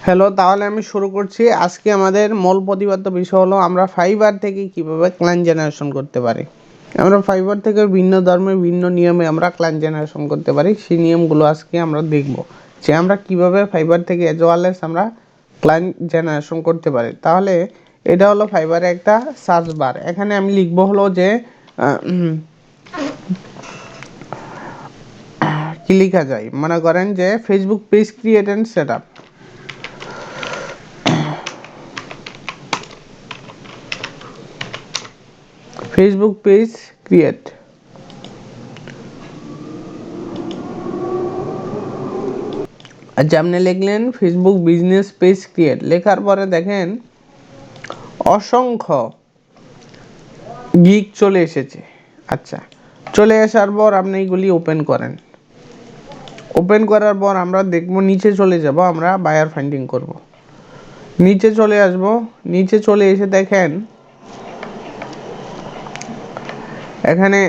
Hello, তাহলে আমি শুরু করছি। আজকে আমাদের মূল প্রতিপাদ্য বিষয় হলো আমরা ফাইবার থেকে কিভাবে ক্লায়েন্ট জেনারেশন করতে পারি। আমরা ফাইবার থেকে ভিন্ন ধর্মের ভিন্ন নিয়মে আমরা ক্লায়েন্ট জেনারেশন করতে পারি। সেই নিয়মগুলো আজকে আমরা দেখব যে আমরা কিভাবে ফাইবার থেকে এজ ওয়েল এজ আমরা ক্লায়েন্ট জেনারেশন করতে পারি। তাহলে এটা হলো ফাইবারে একটা সার্চ বার। এখানে আমি লিখবো হলো যে কি লেখা যায়, মনে করেন যে Facebook page create and set up. Facebook page create, আচ্ছা আপনি লিখলেন ফেসবুক বিজনেস পেজ ক্রিয়েট। লেখার পরে দেখেন অসংখ্য গিগ চলে এসেছে। আচ্ছা, চলে আসার পর আপনি এগুলি ওপেন করেন। ওপেন করার পর আমরা দেখব, নিচে চলে যাব, আমরা বায়ার ফাইন্ডিং করব। নিচে চলে আসব, নিচে চলে এসে দেখেন এখানে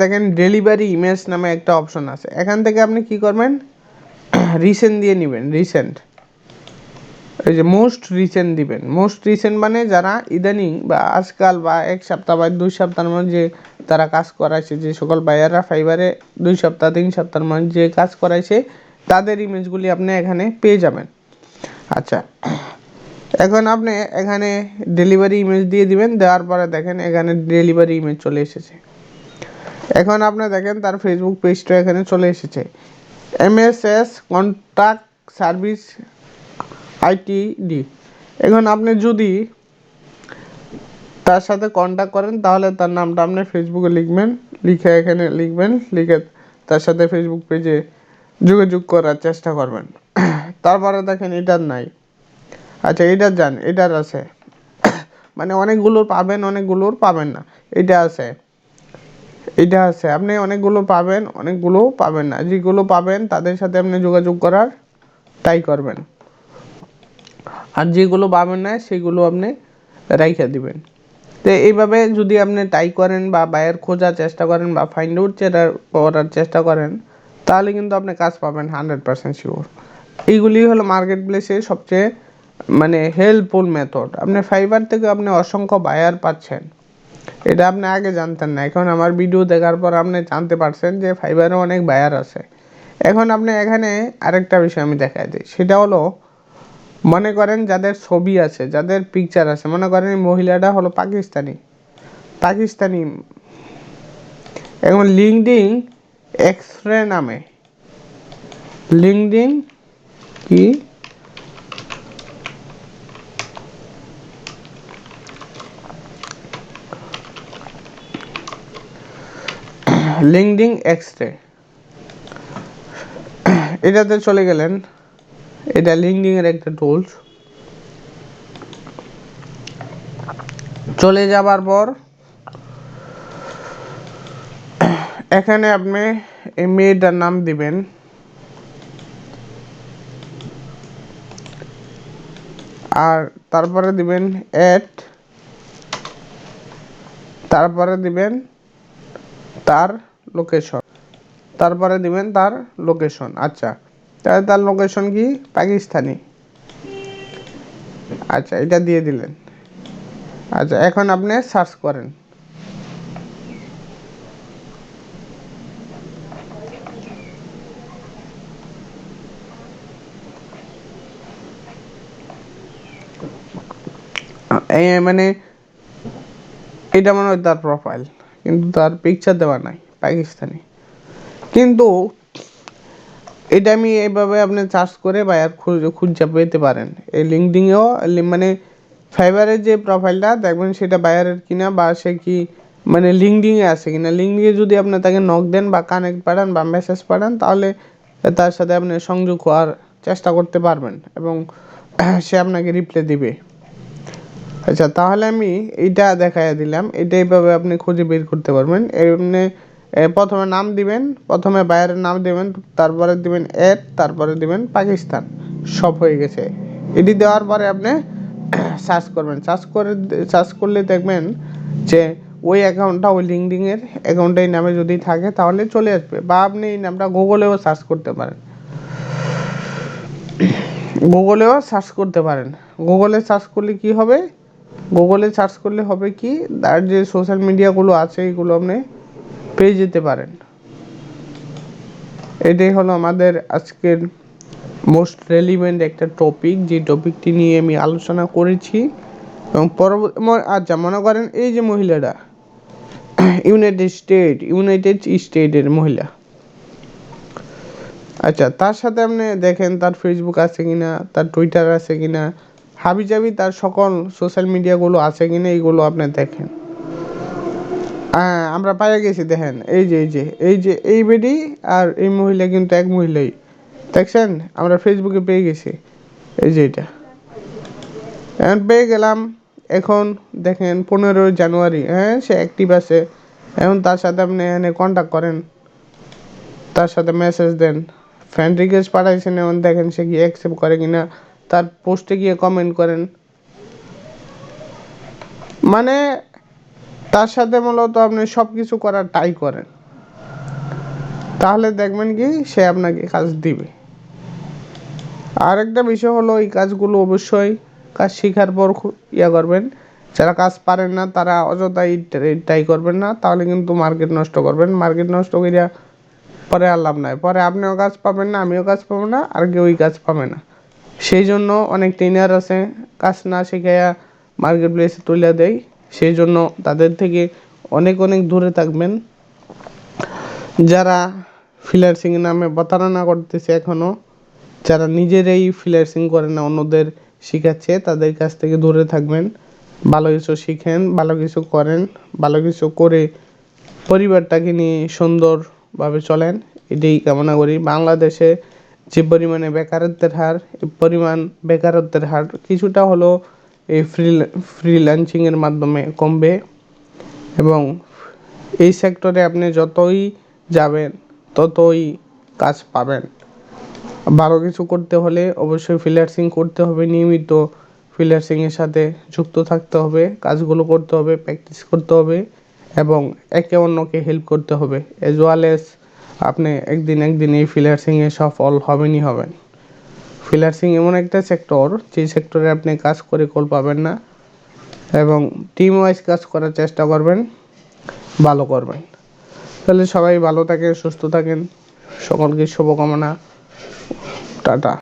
দেখেন ডেলিভারি ইমেজ নামে একটা অপশন আছে। এখান থেকে আপনি কি করবেন, রিসেন্ট দিয়ে নেবেন। রিসেন্ট, এই যে মোস্ট রিসেন্ট দিবেন। মোস্ট রিসেন্ট মানে যারা ইদানিং বা আজকাল বা এক সপ্তাহ বা 2 সপ্তাহের মধ্যে যে তারা কাজ করাইছে, যে সকল বায়াররা ফাইবারে 2 সপ্তাহ 3 সপ্তাহের মধ্যে যে কাজ করাইছে তাদের ইমেজগুলি আপনি এখানে পেয়ে যাবেন। আচ্ছা, এখন আপনি এখানে ডেলিভারি ইমেজ দিয়ে দিবেন। দেওয়ার পরে দেখেন এখানে ডেলিভারি ইমেজ চলে এসেছে। এখন আপনি দেখেন তার ফেসবুক পেজটা এখানে চলে এসেছে, এমএসএস কন্ট্যাক্ট সার্ভিস আইটিডি। এখন আপনি যদি তার সাথে কন্ট্যাক্ট করেন তাহলে তার নামটা আপনি ফেসবুকে লিখবেন, লিখে এখানে লিখবেন, লিখে তার সাথে ফেসবুক পেজে যোগাযোগ করার চেষ্টা করবেন। তারপরে দেখেন এটার নাই। আচ্ছা, এটার যান, এটার আছে। মানে অনেকগুলোর পাবেন, অনেকগুলোর পাবেন না। এটা আছে, এটা আছে। আপনি অনেকগুলো পাবেন, অনেকগুলো পাবেন না। যেগুলো পাবেন তাদের সাথে আপনি যোগাযোগ করার ট্রাই করবেন, আর যেগুলো পাবেন না সেগুলো আপনি রাইখা দিবেন। তো এইভাবে যদি আপনি ট্রাই করেন বা বায়ার খোঁজার চেষ্টা করেন বা ফাইন্ড আউট করার চেষ্টা করেন, তাহলে কিন্তু আপনি কাজ পাবেন 100% শিওর। এইগুলি হলো মার্কেট প্লেসে সবচেয়ে মানে হেল্পফুল মেথড। আপনি ফাইবার থেকে আপনি অসংখ্য বায়ার পাচ্ছেন, এটা আপনি আগে জানতেন না। এখন আমার ভিডিও দেখার পর আপনি জানতে পারছেন যে ফাইবারে অনেক বায়ার আছে। এখন আপনি এখানে আরেকটা বিষয় আমি দেখাই দিই, সেটা হলো মনে করেন যাদের ছবি আছে, যাদের পিকচার আছে, মনে করেন এই মহিলাটা হলো পাকিস্তানি। এখন লিঙ্কডিন এক্সরে নামে, লিঙ্কডিন কি লিঙ্কডিন এক্সরে, এটাতে চলে গেলেন। এটা লিঙ্কডিন এর একটা টুলস। চলে যাবার পর এখানে আপনি এই মেয়েটার নাম দিবেন, আর তারপরে দিবেন অ্যাড, তারপরে দিবেন তার লোকেশন, তারপরে দিবেন তার লোকেশন। আচ্ছা, তাহলে তার লোকেশন কি পাকিস্তানি। আচ্ছা, এটা দিয়ে দিলেন। আচ্ছা, এখন আপনি সার্চ করেন। এই মানে এটা মনে হয় তার প্রোফাইল, কিন্তু তার পিকচার দেওয়া নাই, পাকিস্তানি। কিন্তু এটা আমি এইভাবে আপনি সার্চ করে বায়ার খুঁজে পেতে পারেন। এই লিঙ্কডিনেও মানে ফাইবারের যে প্রোফাইলটা দেখবেন সেটা বায়ারের কিনা, বা সে কি মানে লিঙ্কডিনে আছে কিনা। লিঙ্কডিনে যদি আপনি তাকে নক দেন বা কানেক্ট পাঠান বা মেসেজ পাঠান, তাহলে তার সাথে আপনি সংযোগ হওয়ার চেষ্টা করতে পারবেন এবং সে আপনাকে রিপ্লাই দিবে। আচ্ছা, তাহলে আমি এইটা দেখাইয়া দিলাম। এটা এইভাবে আপনি খুঁজে বের করতে পারবেন। এমনি প্রথমে নাম দিবেন, প্রথমে বায়ারের নাম দিবেন, তারপরে দিবেন অ্যাড, তারপরে দিবেন পাকিস্তান। সব হয়ে গেছে। এটি দেওয়ার পরে আপনি সার্চ করবেন। সার্চ করলে দেখবেন যে ওই অ্যাকাউন্টটা ওই লিঙ্কডিনের অ্যাকাউন্টে এই নামে যদি থাকে তাহলে চলে আসবে, বা আপনি এই নামটা গুগলেও সার্চ করতে পারেন। গুগলে সার্চ করলে কি হবে, গুগলে সার্চ করলে হবে কি, তার যে সোশ্যাল মিডিয়াগুলো আছে এগুলো আপনি পেয়ে যেতে পারেন। এটাই হলো আমাদের আজকের মোস্ট রেলিভেন্ট একটা টপিক, যে টপিকটি নিয়ে আমি আলোচনা করেছি। এবং পরবর্তী আচ্ছা, মনে করেন এই যে মহিলাটা ইউনাইটেড স্টেটের মহিলা, আচ্ছা, তার সাথে আপনি দেখেন তার ফেসবুক আছে কিনা, তার টুইটার আছে কিনা, হাবিজাবি তার সকল সোশ্যাল মিডিয়াগুলো আছে কিনা, এইগুলো আপনি দেখেন। হ্যাঁ, আমরা পাইয়া গেছি, দেখেন এই বেডি আর এই মহিলা কিন্তু এক মহিলাই, দেখছেন, আমরা ফেসবুকে পেয়ে গেছি, এই যে এটা এখন পেয়ে গেলাম। এখন দেখেন 15 জানুয়ারি, হ্যাঁ, সে অ্যাক্টিভ আছে। এখন তার সাথে আপনি এখানে কন্ট্যাক্ট করেন, তার সাথে মেসেজ দেন, ফ্রেন্ড রিকোয়েস্ট পাঠাইছেন, এখন দেখেন সে কি অ্যাকসেপ্ট করে কিনা, তার পোস্টে গিয়ে কমেন্ট করেন, মানে তার সাথে মূলত আপনি সব কিছু করার ট্রাই করেন, তাহলে দেখবেন কি সে আপনাকে কাজ দিবে। আর একটা বিষয় হলো, এই কাজগুলো অবশ্যই কাজ শেখার পর করবেন। যারা কাজ পারেন না তারা অযথাই ট্রাই করবেন না, তাহলে কিন্তু মার্কেট নষ্ট করবেন। মার্কেট নষ্ট করিয়া পরে আর লাভ নাই, পরে আপনিও কাজ পাবেন না, আমিও কাজ পাবো না, আর কেউই কাজ পাবে না। সেই জন্য অনেক ট্রেনার আছে কাজ না শেখাইয়া মার্কেট প্লেসে তুলে দেয়, সেই জন্য তাদের থেকে অনেক অনেক দূরে থাকবেন। যারা ফ্রিল্যান্সিং নামে প্রতারণা করতেছে এখনও, যারা নিজেরাই ফ্রিল্যান্সিং করে না অন্যদের শিখাচ্ছে, তাদের কাছ থেকে দূরে থাকবেন। ভালো কিছু শিখেন, ভালো কিছু করেন, ভালো কিছু করে পরিবারটাকে নিয়ে সুন্দরভাবে চলেন, এটাই কামনা করি। বাংলাদেশে যে পরিমাণে বেকারত্বের হার, এই পরিমাণ বেকারত্বের হার কিছুটা হলো এই ফ্রিল্যান্সিংয়ের মাধ্যমে কমবে। এবং এই সেক্টরে আপনি যতই যাবেন ততই কাজ পাবেন। ভালো কিছু করতে হলে অবশ্যই ফ্রিল্যান্সিং করতে হবে, নিয়মিত ফ্রিল্যান্সিংয়ের সাথে যুক্ত থাকতে হবে, কাজগুলো করতে হবে, প্র্যাকটিস করতে হবে, এবং একে অন্যকে হেল্প করতে হবে। এজ ওয়েল এজ আপনি একদিন এই ফ্রিল্যান্সিংয়ে সফল হবেনই হবেন। ফ্রিল্যান্সিং এমন একটা সেক্টর, যে সেক্টরে আপনি কাজ করে কল পাবেন না, এবং টিম ওয়াইজ কাজ করার চেষ্টা করবেন, ভালো করবেন। তাহলে সবাই ভালো থাকেন, সুস্থ থাকেন, সকলকে শুভকামনা, টাটা।